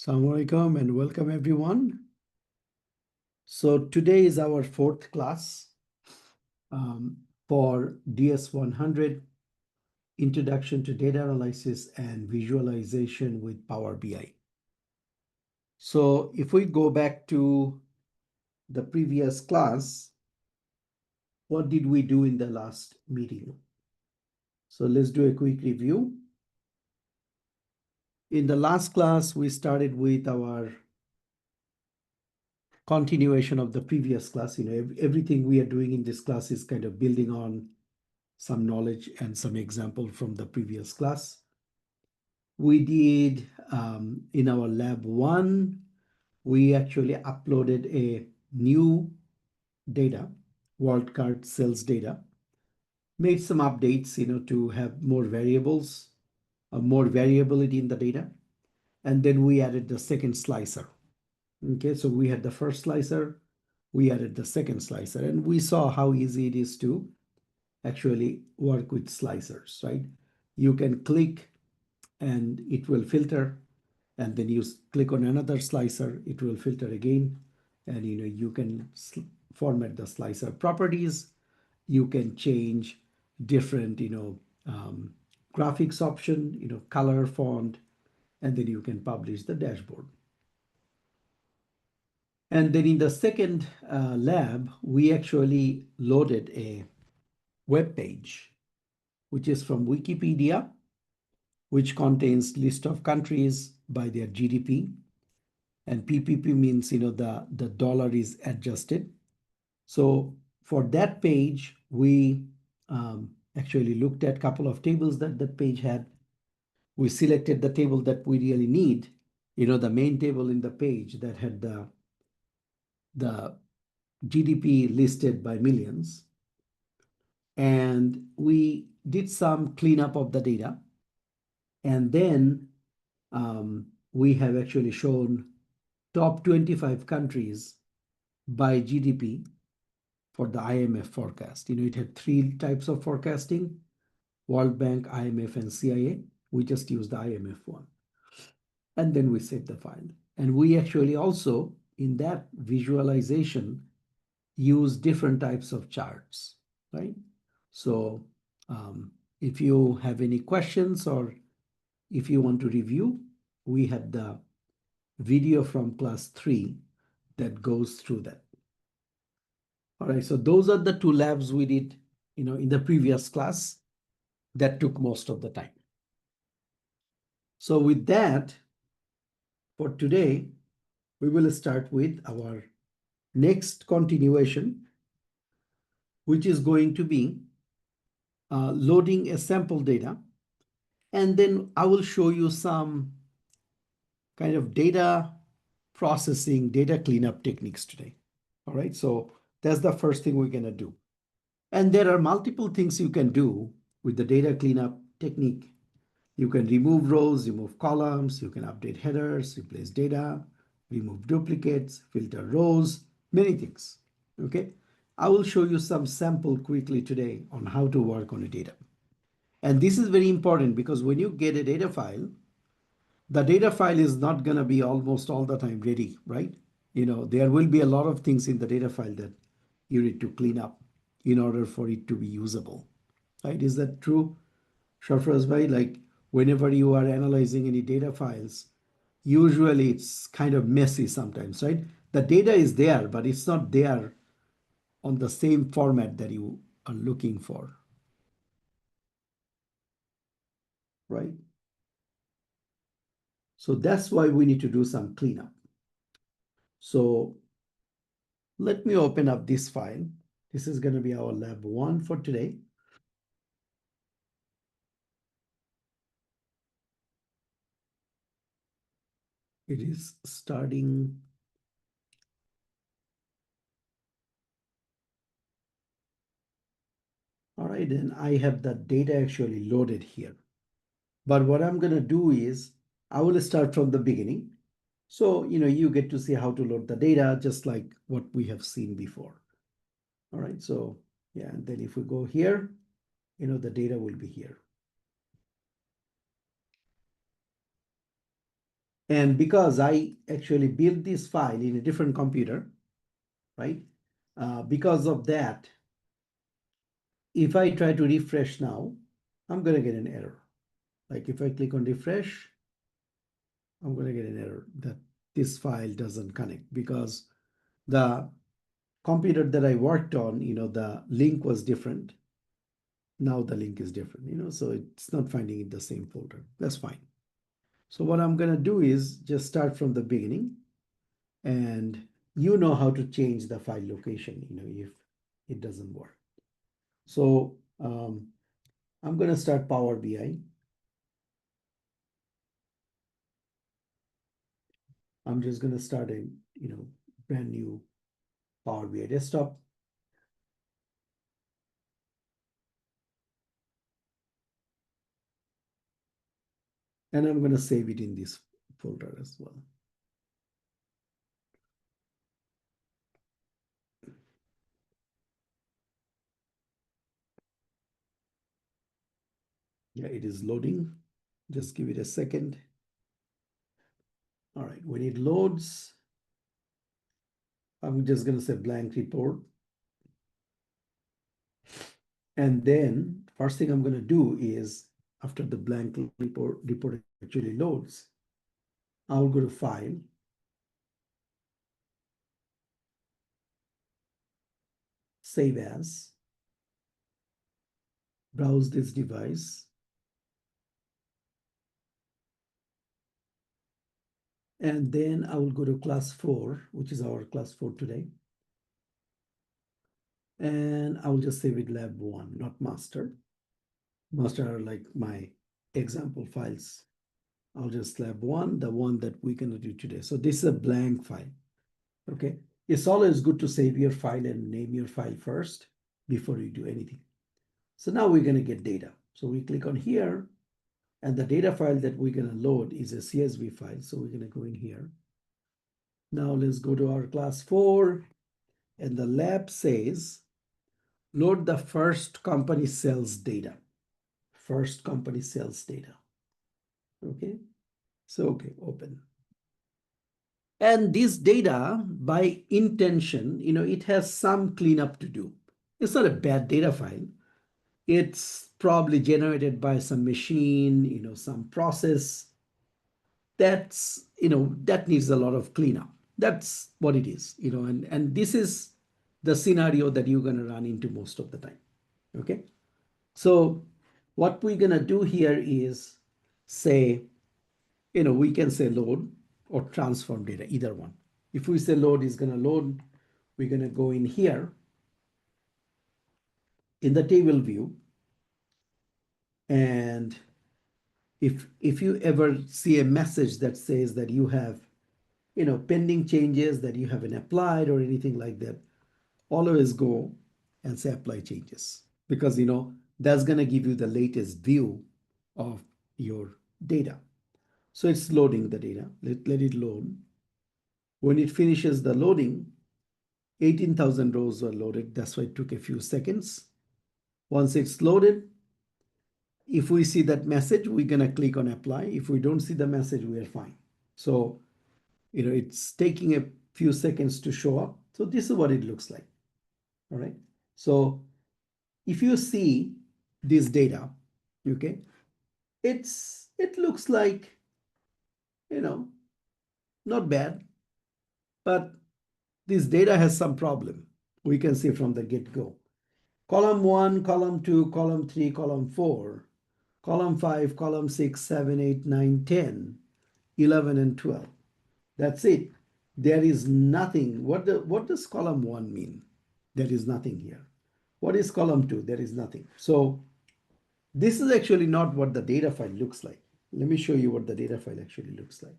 Assalamu alaikum and welcome everyone. So today is our fourth class for DS100, Introduction to Data Analysis and Visualization with Power BI. So if we go back to the previous class, what did we do in the last meeting? So let's do a quick review. In the last class, we started with our continuation of the previous class. Everything we are doing in this class is kind of building on some knowledge and some example from the previous class. We did in our lab 1, we actually uploaded a new data, wildcard sales data, made some updates, to have more variables, more variability in the data. And then we added the second slicer. Okay, so we had the first slicer, we added the second slicer, and we saw how easy it is to actually work with slicers, right? You can click and it will filter, and then you click on another slicer, it will filter again, and you can format the slicer properties. You can change different graphics option, color, font, and then you can publish the dashboard. And then in the second lab, we actually loaded a web page, which is from Wikipedia, which contains list of countries by their GDP. And PPP means, the dollar is adjusted. So for that page, we actually looked at a couple of tables that the page had. We selected the table that we really need, the main table in the page that had the GDP listed by millions. And we did some cleanup of the data. And then we have actually shown top 25 countries by GDP for the IMF forecast. It had 3 types of forecasting: World Bank, IMF, and CIA. We just used the IMF one. And then we saved the file. And we actually also, in that visualization, use different types of charts, right? So if you have any questions or if you want to review, we have the video from class 3 that goes through that. All right, so those are the 2 labs we did, in the previous class that took most of the time. So with that, for today, we will start with our next continuation, which is going to be loading a sample data. And then I will show you some kind of data processing, data cleanup techniques today. All right, so that's the first thing we're going to do. And there are multiple things you can do with the data cleanup technique. You can remove rows, remove columns, you can update headers, replace data, remove duplicates, filter rows, many things. Okay, I will show you some sample quickly today on how to work on a data. And this is very important because when you get a data file, the data file is not going to be almost all the time ready, right? There will be a lot of things in the data file that you need to clean up in order for it to be usable, right? Is that true, Shafraz bhai? Like whenever you are analyzing any data files, usually it's kind of messy sometimes, right? The data is there, but it's not there on the same format that you are looking for, right? So that's why we need to do some cleanup. So let me open up this file. This is going to be our lab 1 for today. It is starting. All right, and I have the data actually loaded here. But what I'm going to do is I will start from the beginning. So, you get to see how to load the data just like what we have seen before. All right, so yeah, and then if we go here, the data will be here. And because I actually built this file in a different computer, right? Because of that, if I try to refresh now, I'm going to get an error. Like if I click on refresh, I'm going to get an error that this file doesn't connect because the computer that I worked on, the link was different. Now the link is different, so it's not finding it the same folder. That's fine. So what I'm going to do is just start from the beginning, and you know how to change the file location, if it doesn't work. So I'm going to start Power BI. I'm just going to start a, brand new Power BI desktop. And I'm going to save it in this folder as well. Yeah, it is loading. Just give it a second. All right, when it loads, I'm just going to say blank report. And then first thing I'm going to do is after the blank report actually loads, I'll go to File, Save As, browse this device, and then I will go to class 4, which is our class 4 today. And I will just save it lab 1, not master. Master are like my example files. I'll just lab 1, the one that we're going to do today. So this is a blank file. Okay. It's always good to save your file and name your file first before you do anything. So now we're going to get data. So we click on here, and the data file that we're going to load is a CSV file. So we're going to go in here. Now let's go to our class 4, and the lab says load the first company sales data. First company sales data. Okay. So, okay, open. And this data, by intention, it has some cleanup to do. It's not a bad data file. It's probably generated by some machine, some process that needs a lot of cleanup. That's what it is, and this is the scenario that you're going to run into most of the time. Okay. So what we're going to do here is say, we can say load or transform data, either one. If we say load is going to load, we're going to go in here in the table view. And if you ever see a message that says that you have, pending changes that you haven't applied or anything like that, always go and say apply changes, because, that's going to give you the latest view of your data. So it's loading the data. Let it load. When it finishes the loading, 18,000 rows were loaded. That's why it took a few seconds. Once it's loaded, if we see that message, we're going to click on apply. If we don't see the message, we are fine. So, it's taking a few seconds to show up. So this is what it looks like. All right. So if you see this data, okay, it looks like, not bad, but this data has some problem. We can see from the get-go. Column 1, column 2, column 3, column 4, column 5, column 6, 7, 8, 9, 10, 11, and 12. That's it. There is nothing. What does column 1 mean? There is nothing here. What is column 2? There is nothing. So this is actually not what the data file looks like. Let me show you what the data file actually looks like.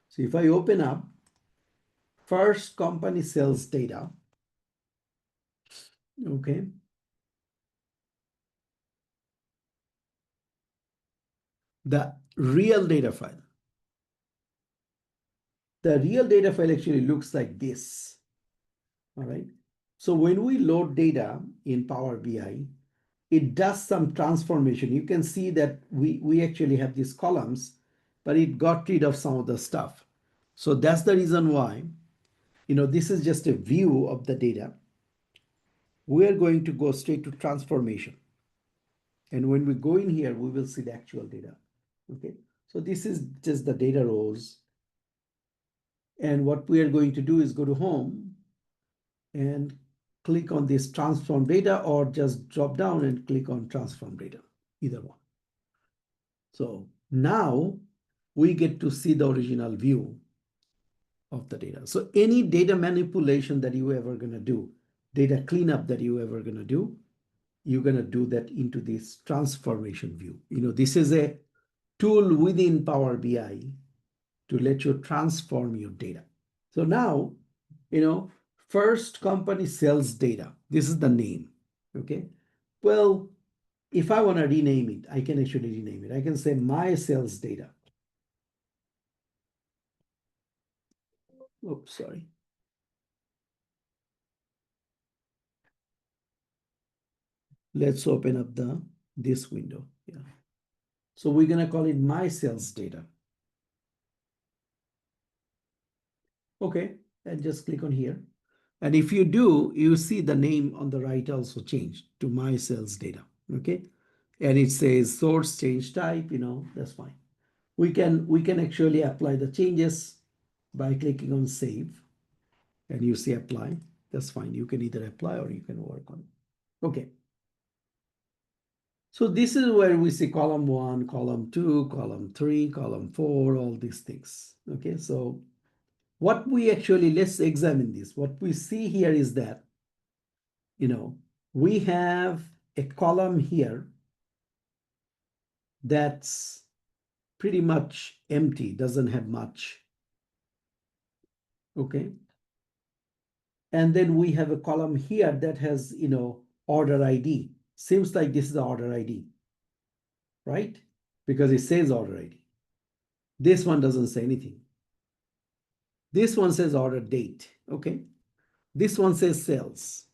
So if I open up first company sales data, okay, the real data file. The real data file actually looks like this. All right. So when we load data in Power BI, it does some transformation. You can see that we actually have these columns but it got rid of some of the stuff. So that's the reason why, this is just a view of the data. We're going to go straight to transformation. And when we go in here, we will see the actual data. Okay, so this is just the data rows. And what we are going to do is go to home and click on this transform data, or just drop down and click on transform data, either one. So now we get to see the original view of the data. So any data manipulation that you ever going to do, data cleanup that you ever going to do, you're going to do that into this transformation view. This is a tool within Power BI to let you transform your data. So now, first company sales data. This is the name. Okay. Well, if I want to rename it, I can actually rename it. I can say my sales data. Oops, sorry. Let's open up this window. Yeah. So we're going to call it my sales data. Okay. And just click on here. And if you do, you see the name on the right also changed to my sales data. Okay. And it says source change type, that's fine. We can actually apply the changes by clicking on save, and you see apply. That's fine. You can either apply or you can work on it. Okay. So this is where we see column 1, column 2, column 3, column 4, all these things. Okay. So what we actually, let's examine this. What we see here is that, we have a column here that's pretty much empty, doesn't have much. Okay. And then we have a column here that has, order ID. Seems like this is the order ID, right? Because it says order ID. This one doesn't say anything. This one says order date. Okay. This one says sales.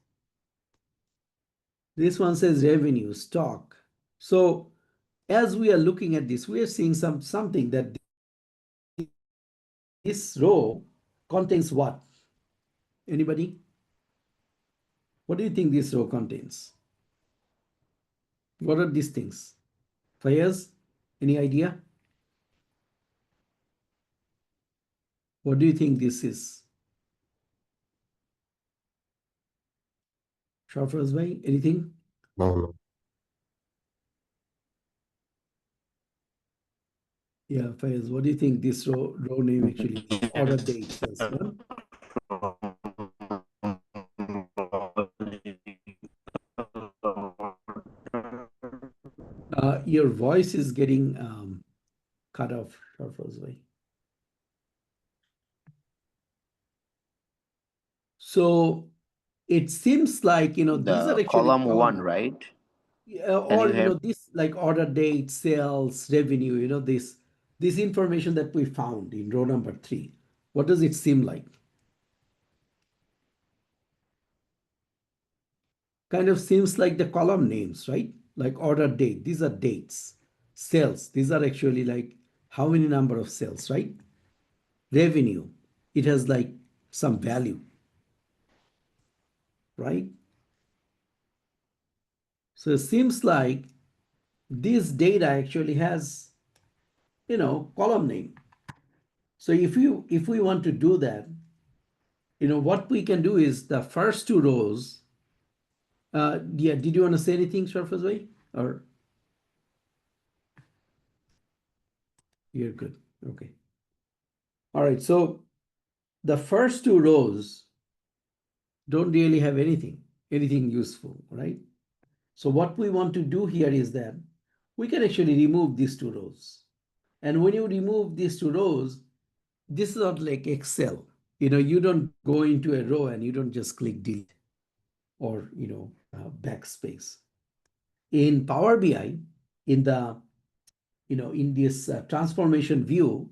This one says revenue, stock. So as we are looking at this, we are seeing something that this row contains what? Anybody? What do you think this row contains? What are these things? Fayaz, any idea? What do you think this is? Shafraz bhai, anything? No. Yeah, Fayaz, what do you think this row name actually is? Order date says one. Your voice is getting cut off, Shafraz bhai. So it seems like, these are The actually column one, column, right? And or, you have this like order date, sales, revenue, this information that we found in row number 3. What does it seem like? Kind of seems like the column names, right? Like order date, these are dates. Sales, these are actually like how many number of sales, right? Revenue, it has like some value, right? So it seems like this data actually has, column name. So if we want to do that, what we can do is the first 2 rows. Yeah, did you want to say anything, Sharfaz bhai? Or you're good? Okay. All right. So the first 2 rows don't really have anything useful, right? So what we want to do here is that we can actually remove these 2 rows. And when you remove these 2 rows, this is not like Excel. You don't go into a row and you don't just click delete or, backspace. In Power BI, in the, in this transformation view,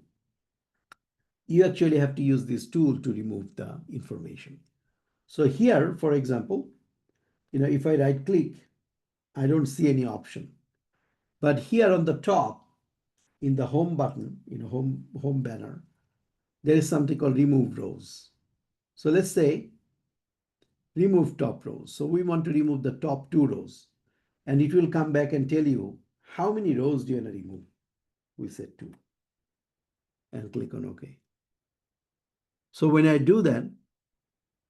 you actually have to use this tool to remove the information. So here, for example, if I right click, I don't see any option. But here on the top, in the home button, home banner, there is something called remove rows. So let's say remove top rows. So we want to remove the top 2 rows, and it will come back and tell you how many rows do you want to remove. We said 2 and click on OK. So when I do that,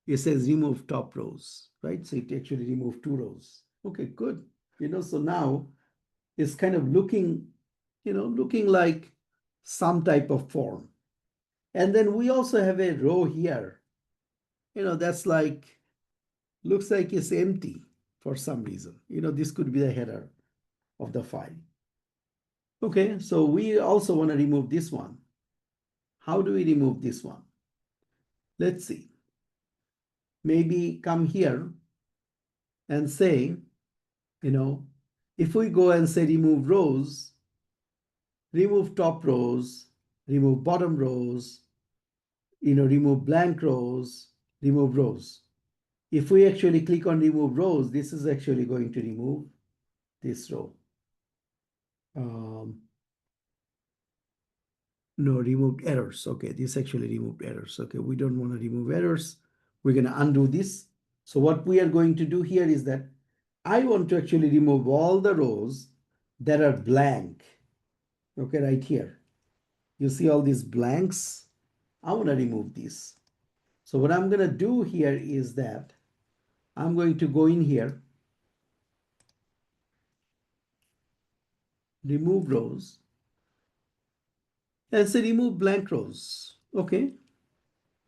it says remove top rows, right? So it actually removed 2 rows. Okay, good. So now it's kind of looking like some type of form. And then we also have a row here, that's looks like it's empty for some reason. This could be the header of the file. Okay, so we also want to remove this one. How do we remove this one? Let's see. Maybe come here and say, if we go and say remove rows, remove top rows, remove bottom rows, remove blank rows, remove rows. If we actually click on remove rows, this is actually going to remove this row. No, removed errors. Okay, this actually removed errors. Okay, we don't want to remove errors. We're going to undo this. So what we are going to do here is that I want to actually remove all the rows that are blank. Okay, right here. You see all these blanks? I want to remove these. So what I'm going to do here is that I'm going to go in here, remove rows, and say remove blank rows. Okay.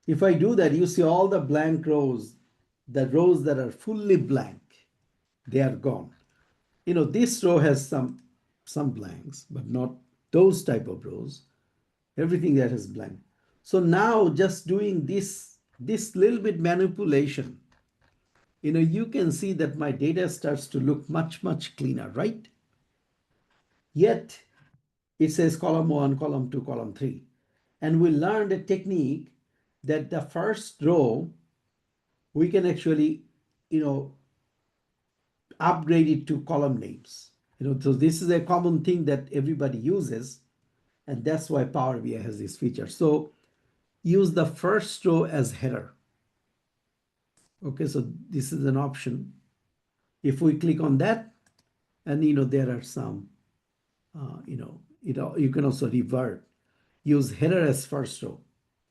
If I do that, you see all the blank rows, the rows that are fully blank, they are gone. This row has some blanks, but not those type of rows. Everything that is blank. So now just doing this little bit manipulation, you can see that my data starts to look much, much cleaner, right? Yet it says column 1, column 2, column 3. And we learned a technique that the first row, we can actually, upgrade it to column names. So this is a common thing that everybody uses, and that's why Power BI has this feature. So use the first row as header. Okay, so this is an option. If we click on that, and there are some, you can also revert. Use header as first row.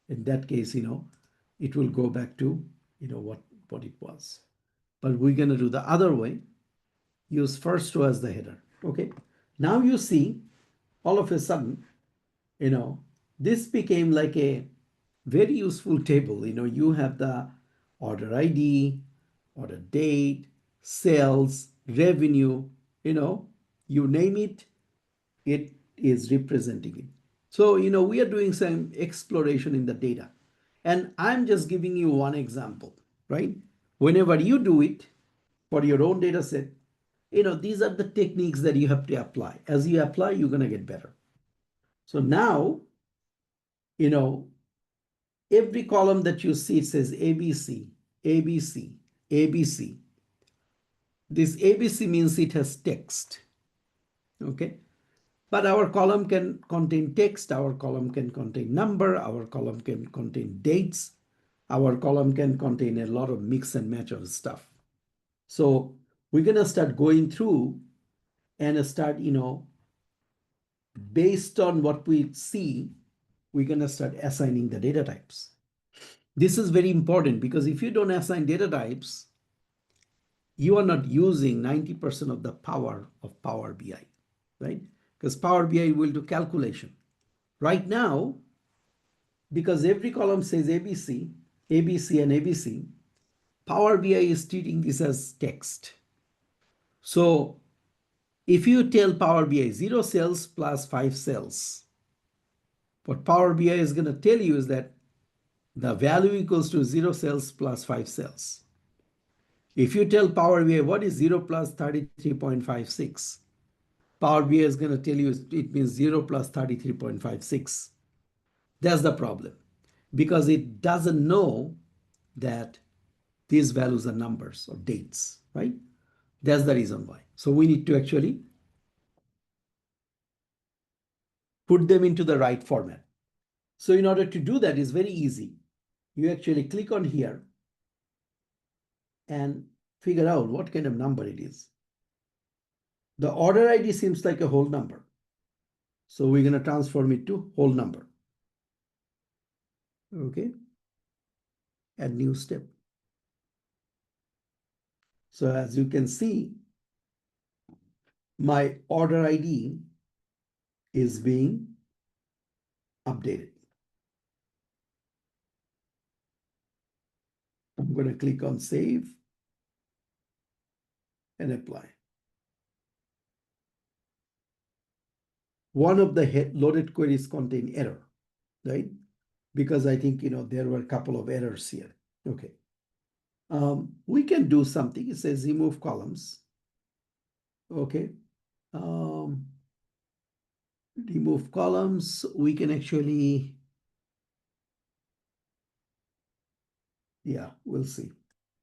In that case, it will go back to what it was. But we're going to do the other way. Use first row as the header. Okay. Now you see, all of a sudden, this became like a very useful table. You have the order ID, order date, sales, revenue, you name it, it is representing it. So, we are doing some exploration in the data. And I'm just giving you one example, right? Whenever you do it for your own data set, these are the techniques that you have to apply. As you apply, you're going to get better. So now, every column that you see, it says ABC, ABC, ABC. This ABC means it has text. Okay. But our column can contain text, our column can contain number, our column can contain dates, our column can contain a lot of mix and match of stuff. So we're going to start going through and start, based on what we see, we're going to start assigning the data types. This is very important because if you don't assign data types, you are not using 90% of the power of Power BI, right? Because Power BI will do calculation. Right now, because every column says ABC, ABC, and ABC, Power BI is treating this as text. So if you tell Power BI 0 cells plus 5 cells, what Power BI is going to tell you is that the value equals to 0 cells plus 5 cells. If you tell Power BI what is 0 plus 33.56, Power BI is going to tell you it means 0 plus 33.56. That's the problem, because it doesn't know that these values are numbers or dates, right? That's the reason why. So we need to actually put them into the right format. So in order to do that, it's very easy. You actually click on here and figure out what kind of number it is. The order ID seems like a whole number. So we're going to transform it to whole number. Okay. Add new step. So as you can see, my order ID is being updated. I'm going to click on save and apply. One of the loaded queries contain error, right? Because I think, there were a couple of errors here. Okay. We can do something. It says remove columns. Okay. Remove columns. We can actually, yeah, we'll see.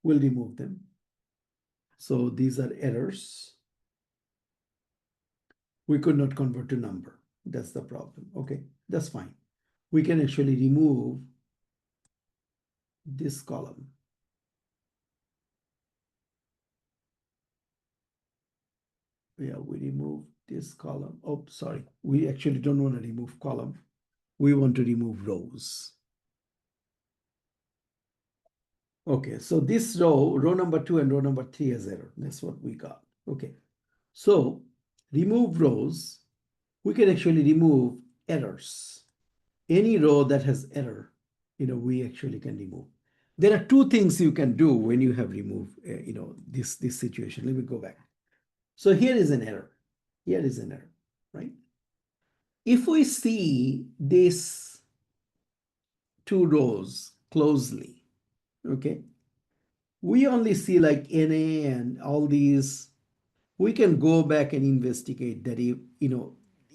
We'll remove them. So these are errors. We could not convert to number. That's the problem. Okay, that's fine. We can actually remove this column. Yeah, we remove this column. Oh, sorry. We actually don't want to remove column. We want to remove rows. Okay, so this row number 2 and row number 3 has error. That's what we got. Okay, so remove rows. We can actually remove errors. Any row that has error, we actually can remove. There are two things you can do when you have removed, this situation. Let me go back. So here is an error. Here is an error, right? If we see these two rows closely, okay, we only see like NA and all these. We can go back and investigate that,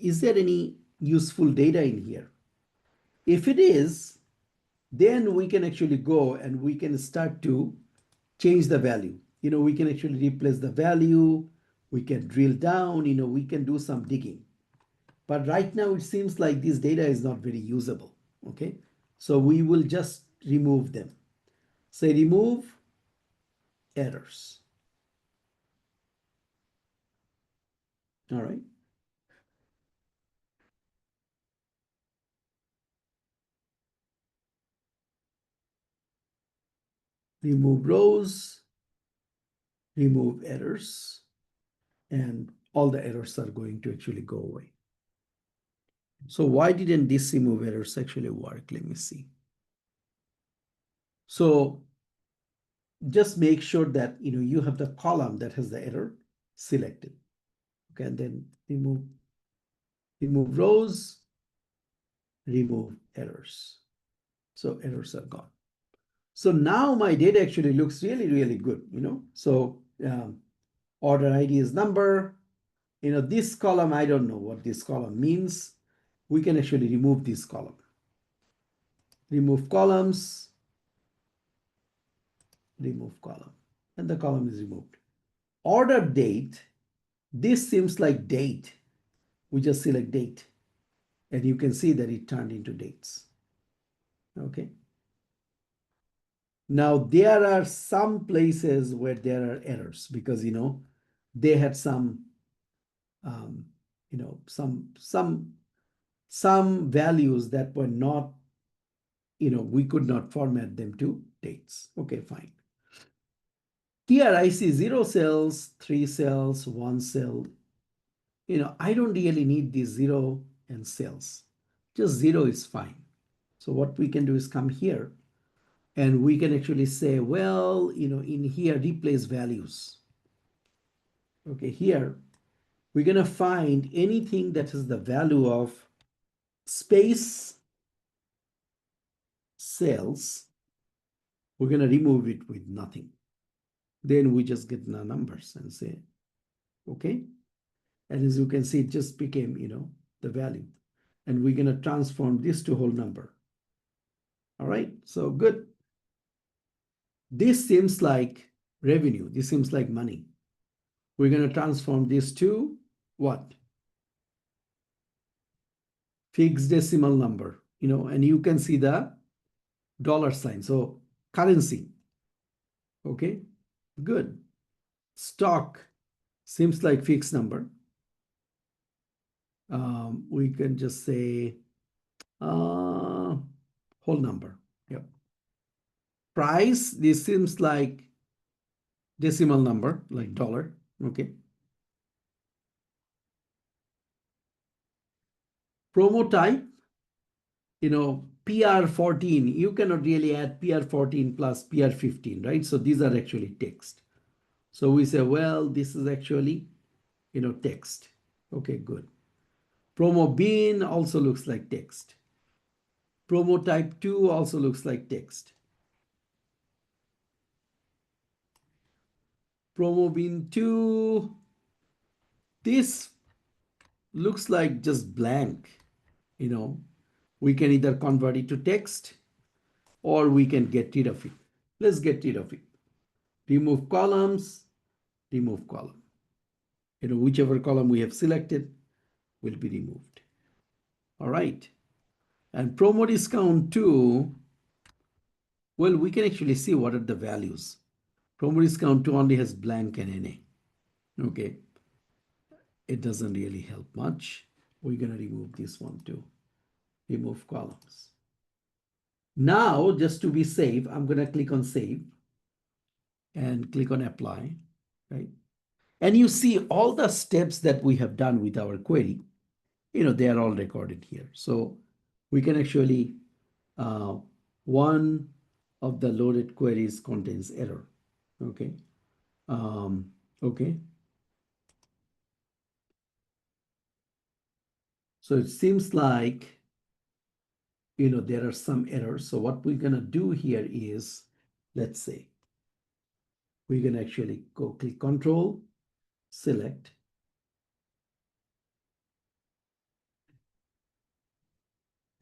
is there any useful data in here? If it is, then we can actually go and we can start to change the value. We can actually replace the value. We can drill down, we can do some digging. But right now it seems like this data is not very usable. Okay. So we will just remove them. Say remove errors. All right. Remove rows, remove errors, and all the errors are going to actually go away. So why didn't this remove errors actually work? Let me see. So just make sure that you have the column that has the error selected. Okay, and then remove rows, remove errors. So errors are gone. So now my data actually looks really, really good, So order ID is number. This column, I don't know what this column means. We can actually remove this column. Remove columns, remove column, and the column is removed. Order date, this seems like date. We just select date, and you can see that it turned into dates. Okay. Now there are some places where there are errors because they had some some values that were not, we could not format them to dates. Okay, fine. Here I see 0 cells, 3 cells, 1 cell. I don't really need these 0 and cells. Just 0 is fine. So what we can do is come here and we can actually say, well, in here, replace values. Okay, here, we're going to find anything that is the value of space cells. We're going to remove it with nothing. Then we just get the numbers and say, okay. And as you can see, it just became, the value. And we're going to transform this to whole number. All right, so good. This seems like revenue. This seems like money. We're going to transform this to what? fixed decimal number, and you can see the dollar sign. So currency. Okay, good. Stock seems like fixed number. We can just say whole number. Yep. Price, this seems like decimal number, like dollar. Okay. Promo type, PR14, you cannot really add PR14 plus PR15, right? So these are actually text. So we say, well, this is actually, text. Okay, good. Promo bin also looks like text. Promo type 2 also looks like text. Promo bin 2, this looks like just blank. We can either convert it to text or we can get rid of it. Let's get rid of it. Remove columns, remove column. Whichever column we have selected will be removed. All right. And promo discount 2, well, we can actually see what are the values. Promo discount 2 only has blank and NA. Okay. It doesn't really help much. We're going to remove this one too. Remove columns. Now, just to be safe, I'm going to click on save and click on apply, right? And you see all the steps that we have done with our query, they are all recorded here. So we can actually, one of the loaded queries contains error, okay? Okay. So it seems like, there are some errors. So what we're gonna do here is, let's say, we can actually go click Control, select,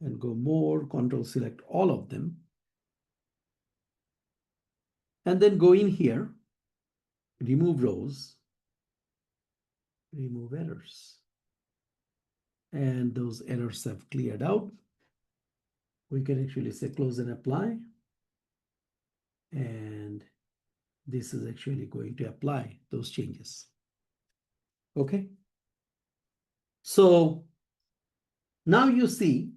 and go more, Control select all of them. And then go in here, remove rows, remove errors. And those errors have cleared out. We can actually say close and apply. And this is actually going to apply those changes. Okay. So now you see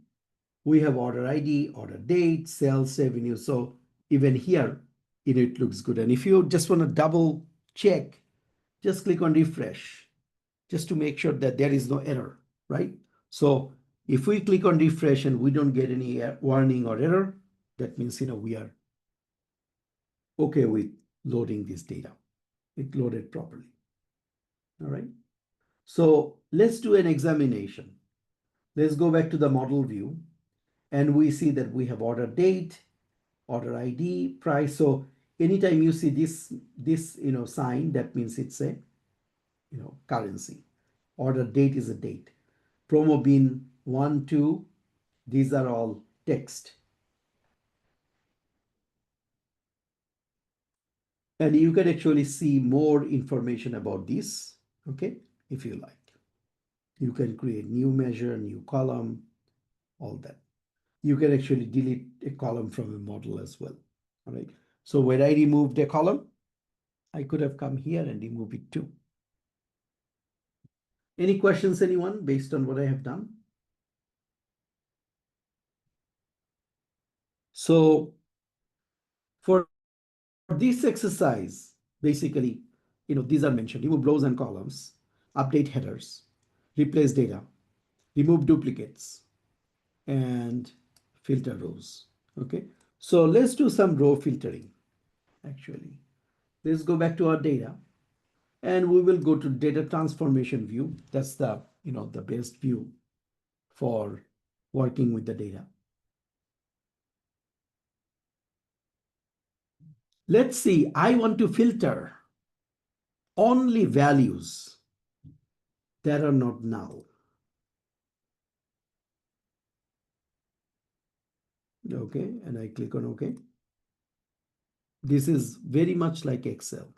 we have order ID, order date, sales revenue. So even here, it looks good. And if you just want to double check, just click on refresh, just to make sure that there is no error, right? So if we click on refresh and we don't get any warning or error, that means, we are okay with loading this data. It loaded properly. All right. So let's do an examination. Let's go back to the model view and we see that we have order date, order ID, price. So anytime you see this sign, that means it's a, currency. Order date is a date. Promo bin 1, 2, these are all text. And you can actually see more information about this, okay, if you like. You can create new measure, new column, all that. You can actually delete a column from a model as well, all right? So when I removed a column, I could have come here and remove it too. Any questions, anyone, based on what I have done? So for this exercise, basically, these are mentioned: remove rows and columns, update headers, replace data, remove duplicates, and filter rows. Okay, so let's do some row filtering. Actually, let's go back to our data and we will go to data transformation view. That's the, the best view for working with the data. Let's see, I want to filter only values that are not null. Okay, and I click on OK. This is very much like Excel.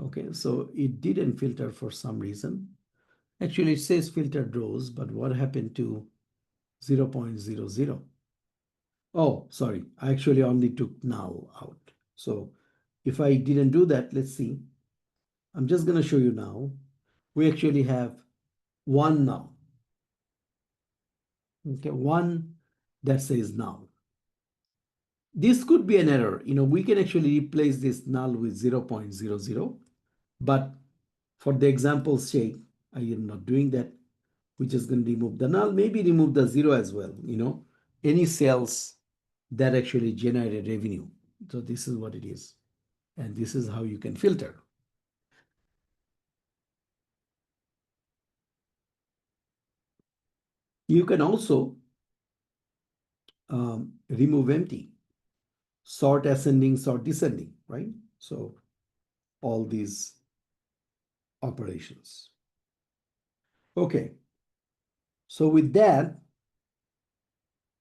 Okay, so it didn't filter for some reason. Actually, it says filtered rows, but what happened to 0.00. Oh, sorry, I actually only took null out. So if I didn't do that, let's see. I'm just going to show you now. We actually have one null. Okay, one that says null. This could be an error. We can actually replace this null with 0.00, but for the example's sake, I am not doing that. We're just going to remove the null, maybe remove the zero as well, any cells that actually generate revenue. So this is what it is. And this is how you can filter. You can also remove empty, sort ascending, sort descending, right? So all these operations. Okay. So with that,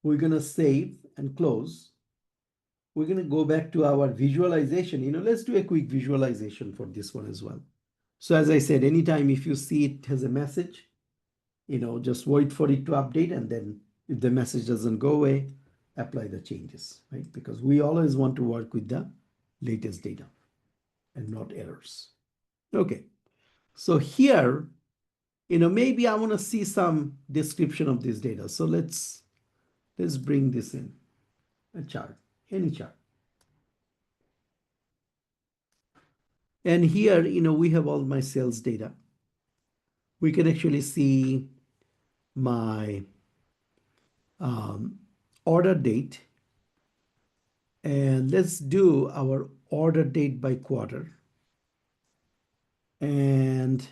we're going to save and close. We're going to go back to our visualization. Let's do a quick visualization for this one as well. So as I said, anytime if you see it has a message, just wait for it to update, and then if the message doesn't go away, apply the changes, right? Because we always want to work with the latest data and not errors. Okay, so here, maybe I want to see some description of this data. So let's bring this in, a chart, any chart. And here, we have all my sales data. We can actually see my order date. And let's do our order date by quarter. And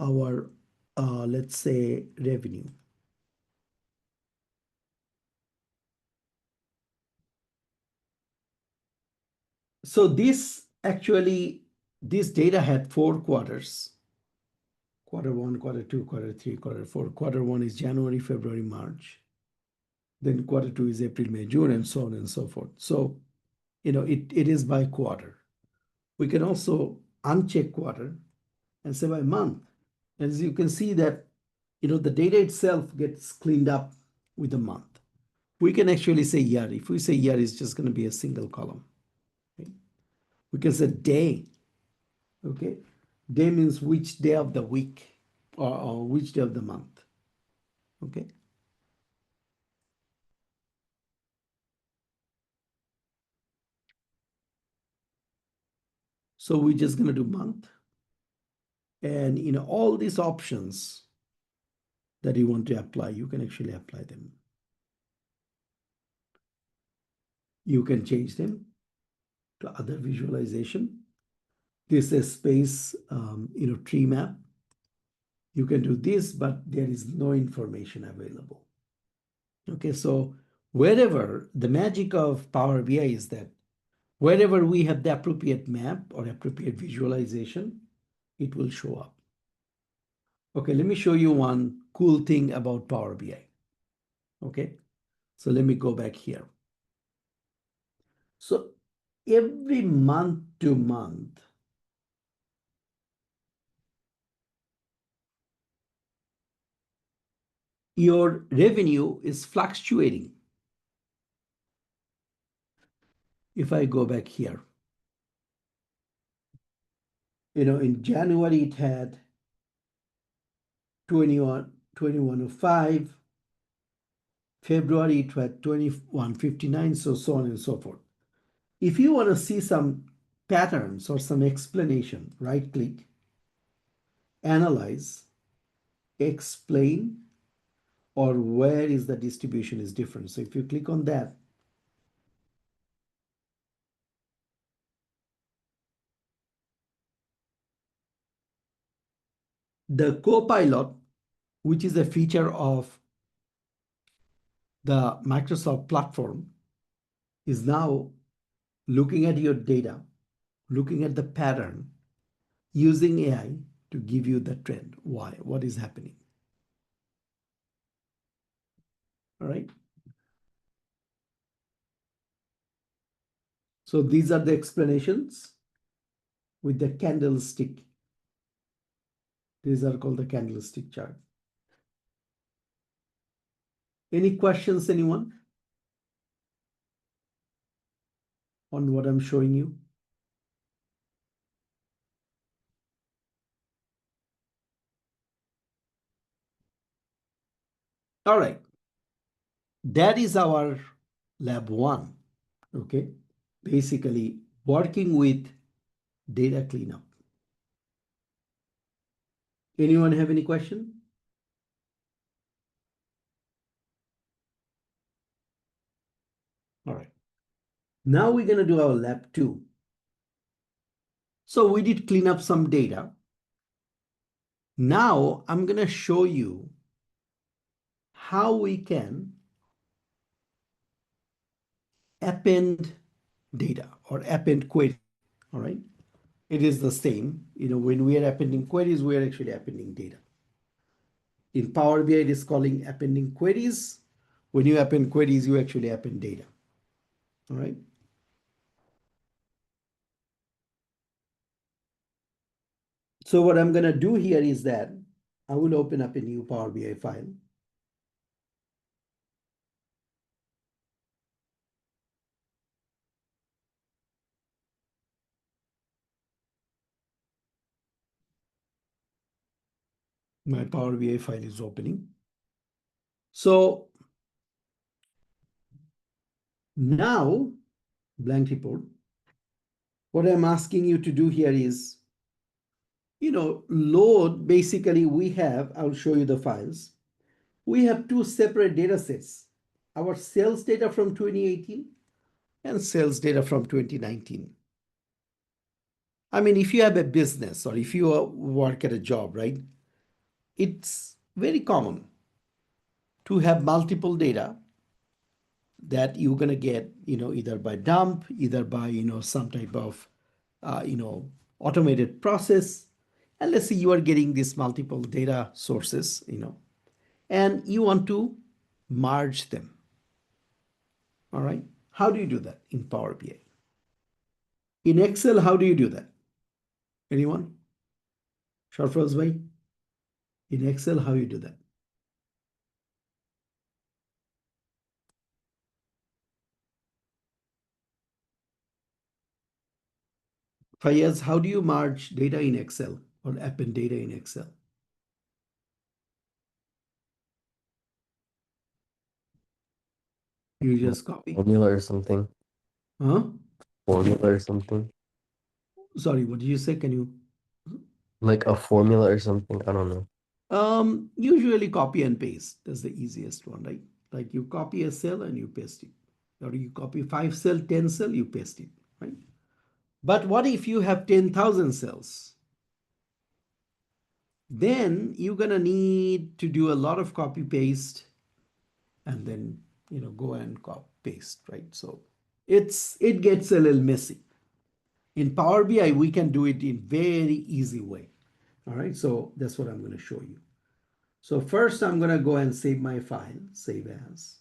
our, let's say, revenue. So this data had 4 quarters. Quarter 1, quarter 2, quarter 3, quarter 4. Quarter 1 is January, February, March. Then quarter 2 is April, May, June, and so on and so forth. So, it is by quarter. We can also uncheck quarter and say by month. As you can see that, the data itself gets cleaned up with a month. We can actually say year. If we say year, it's just going to be a single column. Okay? We can say day. Okay, day means which day of the week or which day of the month. Okay. So we're just going to do month. And all these options that you want to apply, you can actually apply them. You can change them to other visualization. This is space, tree map. You can do this, but there is no information available. Okay, so wherever the magic of Power BI is that wherever we have the appropriate map or appropriate visualization, it will show up. Okay, let me show you one cool thing about Power BI. Okay, so let me go back here. So every month to month, your revenue is fluctuating. If I go back here, in January it had 2105, February it had 2159, so on and so forth. If you want to see some patterns or some explanation, right click, analyze, explain, or where is the distribution is different. So if you click on that, the Copilot, which is a feature of the Microsoft platform, is now looking at your data, looking at the pattern, using AI to give you the trend. Why? What is happening? All right. So these are the explanations with the candlestick. These are called the candlestick chart. Any questions, anyone? On what I'm showing you? All right. That is our lab one. Okay. Basically working with data cleanup. Anyone have any question? All right. Now we're going to do our lab two. So we did clean up some data. Now I'm going to show you how we can append data or append query. All right. It is the same. When we are appending queries, we are actually appending data. In Power BI, it is calling appending queries. When you append queries, you actually append data. All right. So what I'm going to do here is that I will open up a new Power BI file. My Power BI file is opening. So now, blank report, what I'm asking you to do here is, load, basically we have, I'll show you the files. We have two separate data sets, our sales data from 2018 and sales data from 2019. I mean, if you have a business or if you work at a job, right, it's very common to have multiple data that you're going to get, either by dump, either by, some type of, automated process. And let's say you are getting these multiple data sources, and you want to merge them. All right. How do you do that in Power BI? In Excel, how do you do that? Anyone? Sharfraz bhai? In Excel, how you do that? Fayaz, how do you merge data in Excel or append data in Excel? You just copy. Formula or something. Huh? Formula or something. Sorry, what did you say? Can you? Like a formula or something. I don't know. Usually copy and paste. That's the easiest one, right? Like you copy a cell and you paste it. Or you copy 5 cell, 10 cell, you paste it, right? But what if you have 10,000 cells? Then you're gonna need to do a lot of copy paste and then go and copy paste, right? So it gets a little messy. In Power BI, we can do it in very easy way. All right, so that's what I'm going to show you. So first I'm going to go and save my file, save as.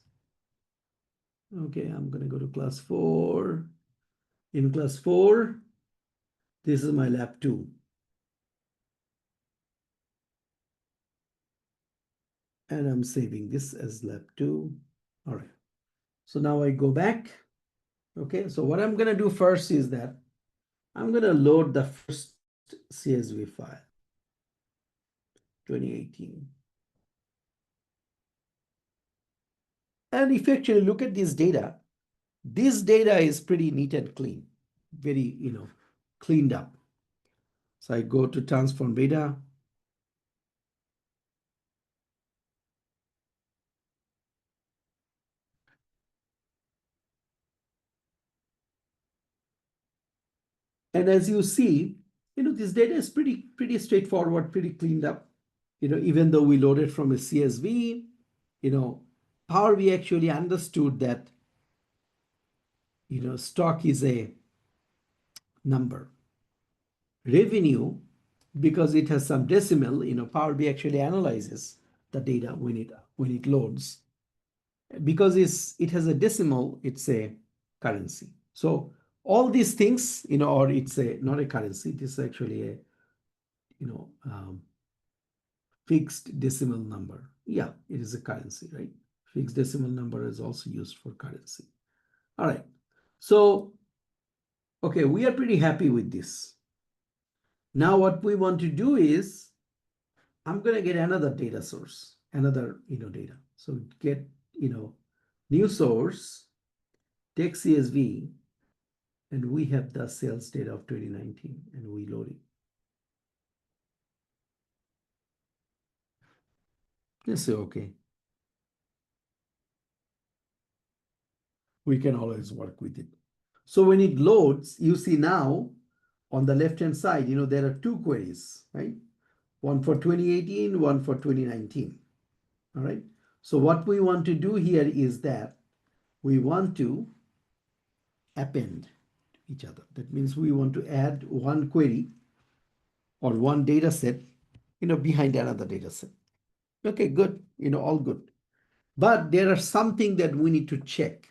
Okay, I'm going to go to class 4. In class 4, this is my lab 2. And I'm saving this as lab 2. All right. So now I go back. Okay, so what I'm going to do first is that I'm going to load the first CSV file, 2018. And if you actually look at this data is pretty neat and clean, very, cleaned up. So I go to transform data. And as you see, this data is pretty straightforward, pretty cleaned up. Even though we loaded from a CSV, Power BI actually understood that, stock is a number. Revenue, because it has some decimal, Power BI actually analyzes the data when it loads. Because it has a decimal, it's a currency. So all these things, or it's not a currency, it is actually a, fixed decimal number. Yeah, it is a currency, right? Fixed decimal number is also used for currency. All right. So, okay, we are pretty happy with this. Now what we want to do is, I'm going to get another data source, another, data. So get, new source, take CSV, and we have the sales data of 2019, and we load it. Just say, okay. We can always work with it. So when it loads, you see now on the left-hand side, there are two queries, right? One for 2018, one for 2019. All right. So what we want to do here is that we want to append each other. That means we want to add one query or one data set, behind another data set. Okay, good. All good. But there are something that we need to check.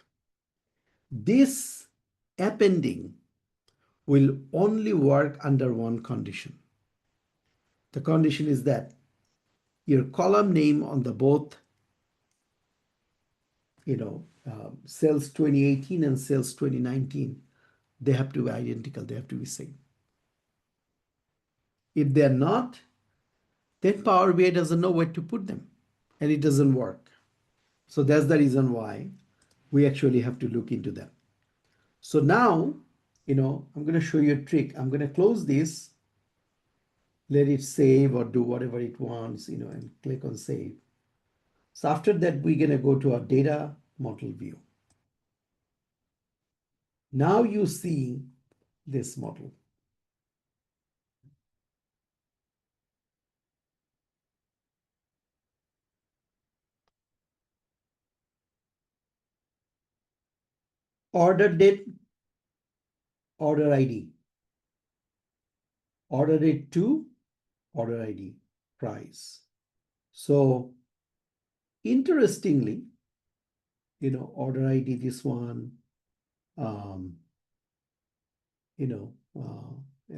This appending will only work under one condition. The condition is that your column name on the both, sales 2018 and sales 2019, they have to be identical. They have to be same. If they're not, then Power BI doesn't know where to put them, and it doesn't work. So that's the reason why we actually have to look into that. So now, I'm going to show you a trick. I'm going to close this, let it save or do whatever it wants, and click on save. So after that, we're going to go to our data model view. Now you see this model. Order date, order ID. Order date 2, order ID, price. So interestingly, order ID, this one,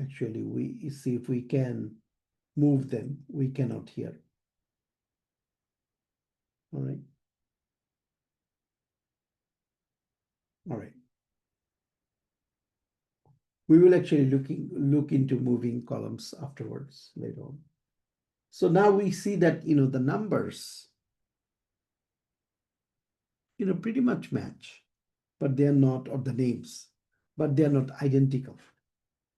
actually we see if we can move them. We cannot here. All right. All right. We will actually look into moving columns afterwards later on. So now we see that, the numbers, pretty much match, but they are not, or the names, but they are not identical.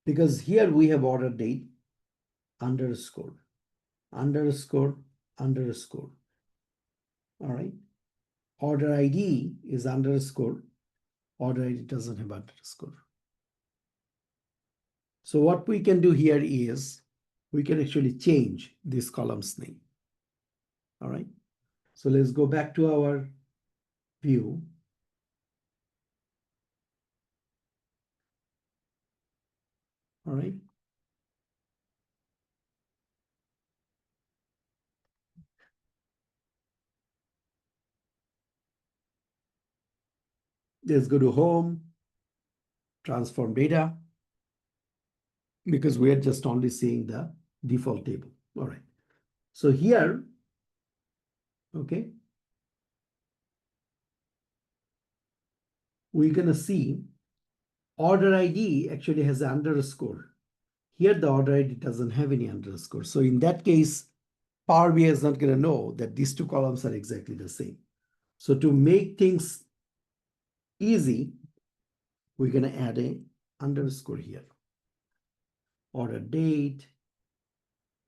Because here we have order date, underscore, underscore, underscore. All right. Order ID is underscore. Order ID doesn't have underscore. So what we can do here is we can actually change this column's name. All right. So let's go back to our view. All right. Let's go to home, transform data, because we are just only seeing the default table. All right. So here, okay, we're going to see order ID actually has an underscore. Here, the order ID doesn't have any underscore. So in that case, Power BI is not going to know that these two columns are exactly the same. So to make things easy, we're going to add a underscore here. Order date,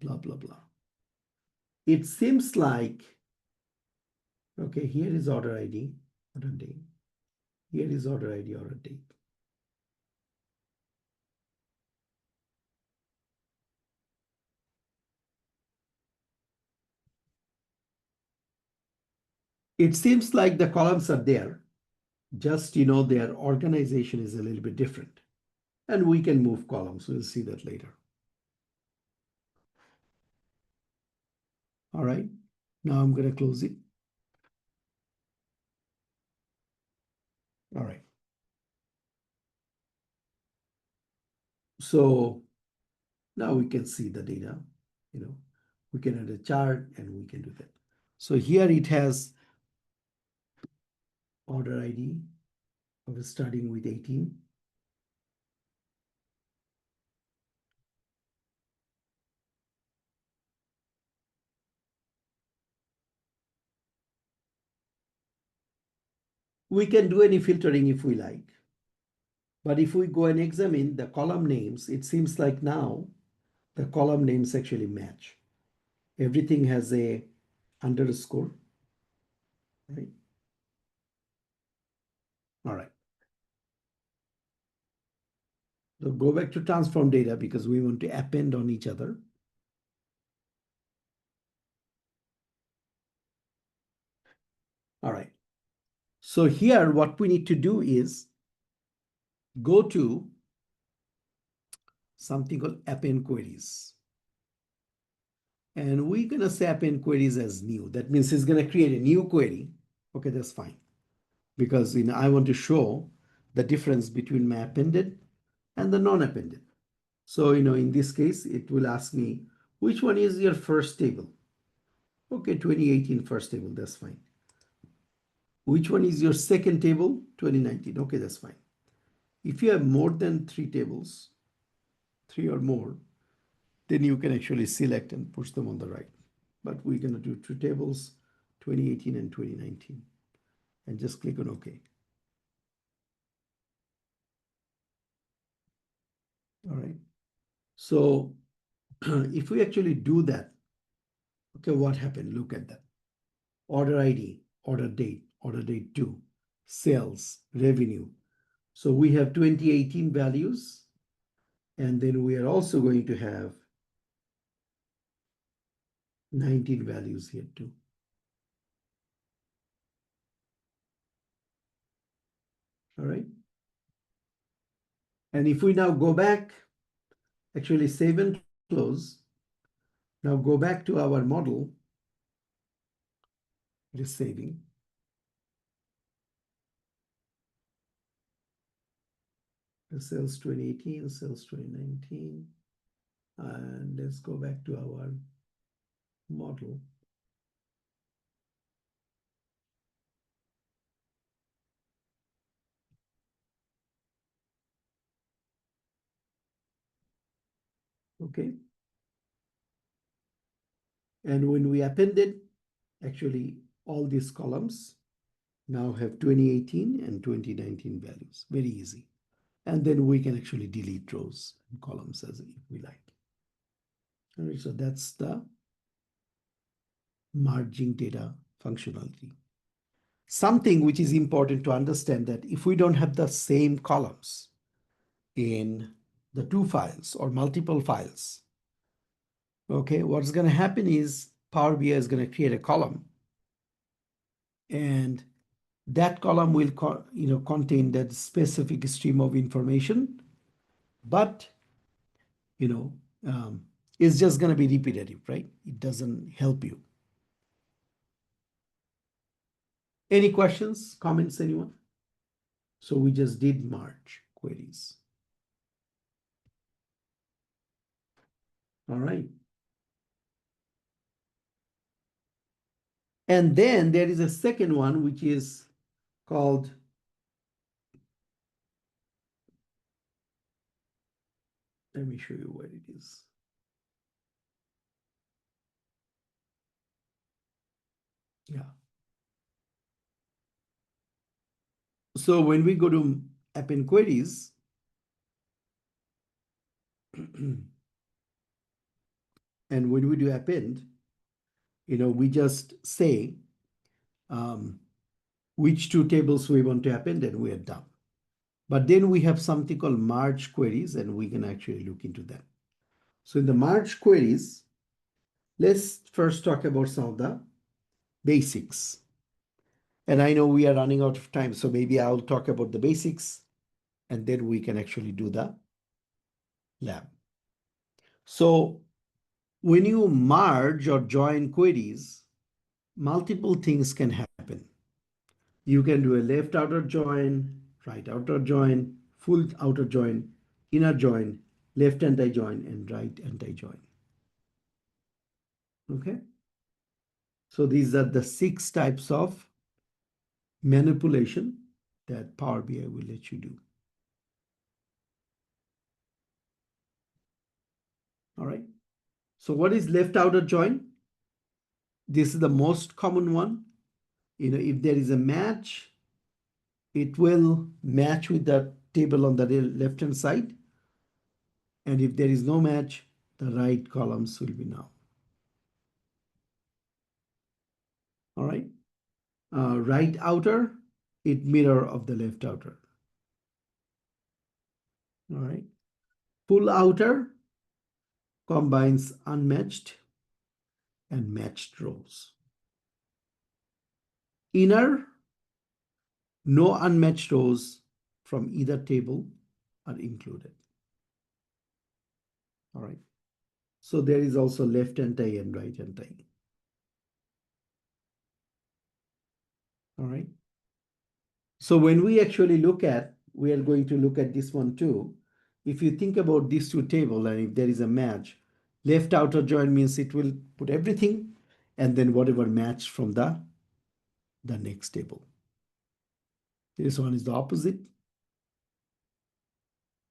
blah, blah, blah. It seems like, okay, here is order ID, order date. Here is order ID, order date. It seems like the columns are there. Just, their organization is a little bit different. And we can move columns. We'll see that later. All right. Now I'm going to close it. All right. So now we can see the data. We can add a chart and we can do that. So here it has order ID of starting with 18. We can do any filtering if we like. But if we go and examine the column names, it seems like now the column names actually match. Everything has a underscore, right? All right. So go back to transform data because we want to append on each other. All right. So here, what we need to do is go to something called append queries. And we're going to say append queries as new. That means it's going to create a new query. Okay, that's fine. Because I want to show the difference between my appended and the non-appended. So, in this case, it will ask me, which one is your first table? Okay, 2018 first table, that's fine. Which one is your second table? 2019, okay, that's fine. If you have more than 3 tables, 3 or more, then you can actually select and push them on the right. But we're going to do 2 tables, 2018 and 2019, and just click on OK. All right. So if we actually do that, okay, what happened? Look at that. Order ID, order date 2, sales, revenue. So we have 2018 values, and then we are also going to have 19 values here too. All right. And if we now go back, actually save and close. Now go back to our model. It is saving. The sales 2018, sales 2019. And let's go back to our model. Okay. And when we appended, actually all these columns now have 2018 and 2019 values. Very easy. And then we can actually delete rows and columns as if we like. All right, so that's the merging data functionality. Something which is important to understand that if we don't have the same columns in the 2 files or multiple files, okay, what's going to happen is Power BI is going to create a column, and that column will contain that specific stream of information, but it's just going to be repetitive, right? It doesn't help you. Any questions, comments, anyone? So we just did merge queries. All right. And then there is a second one, which is called let me show you where it is. Yeah. So when we go to append queries, and when we do append, we just say which 2 tables we want to append, and we are done. But then we have something called merge queries, and we can actually look into that. So in the merge queries, let's first talk about some of the basics. And I know we are running out of time, so maybe I'll talk about the basics, and then we can actually do the lab. So when you merge or join queries, multiple things can happen. You can do a left outer join, right outer join, full outer join, inner join, left anti-join, and right anti-join. Okay. So these are the 6 types of manipulation that Power BI will let you do. All right. So what is left outer join? This is the most common one. If there is a match, it will match with the table on the left hand side. And if there is no match, the right columns will be null. All right. Right outer, it mirror of the left outer. All right. Full outer combines unmatched and matched rows. Inner, no unmatched rows from either table are included. All right. So there is also left anti and right anti. All right. So when we actually look at, we are going to look at this one too. If you think about these two tables and if there is a match, left outer join means it will put everything and then whatever matched from the next table. This one is the opposite.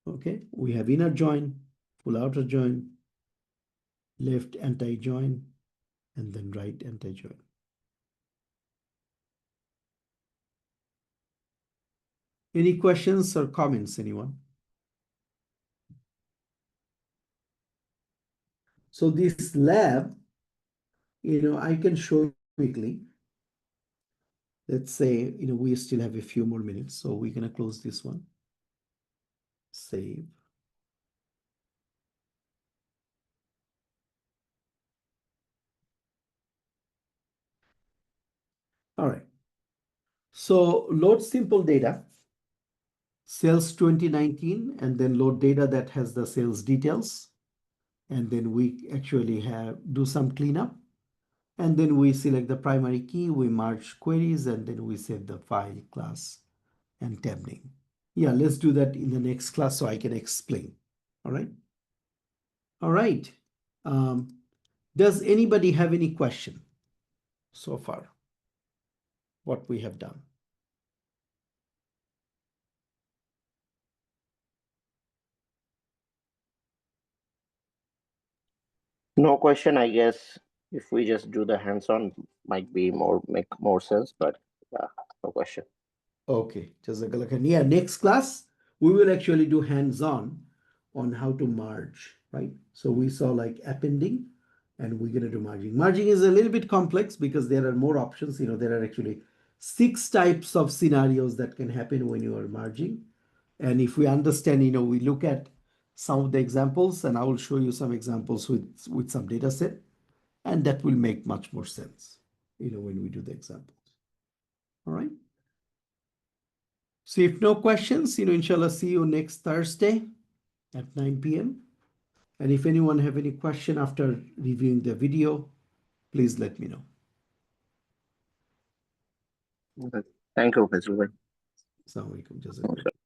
Okay, we have inner join, full outer join, left anti-join, and then right anti-join. Any questions or comments, anyone? So this lab, I can show you quickly. Let's say, we still have a few more minutes, so we're going to close this one. Save. All right. So load simple data, sales 2019, and then load data that has the sales details. And then we actually do some cleanup. And then we select the primary key, we merge queries, and then we set the file, class, and tab name. Yeah, let's do that in the next class so I can explain. All right. All right. Does anybody have any question so far? What we have done? No question, I guess. If we just do the hands-on, might be make more sense, but yeah, no question. Okay, Jazakallah khair. Yeah, next class, we will actually do hands-on on how to merge, right? So we saw like appending and we're going to do merging. Merging is a little bit complex because there are more options. There are actually 6 types of scenarios that can happen when you are merging. And if we understand, we look at some of the examples and I will show you some examples with some data set and that will make much more sense, when we do the examples. All right. So if no questions, inshallah, see you next Thursday at 9 p.m. And if anyone have any question after reviewing the video, please let me know. Thank you, Professor. Assalamu alaikum. Jazakallah.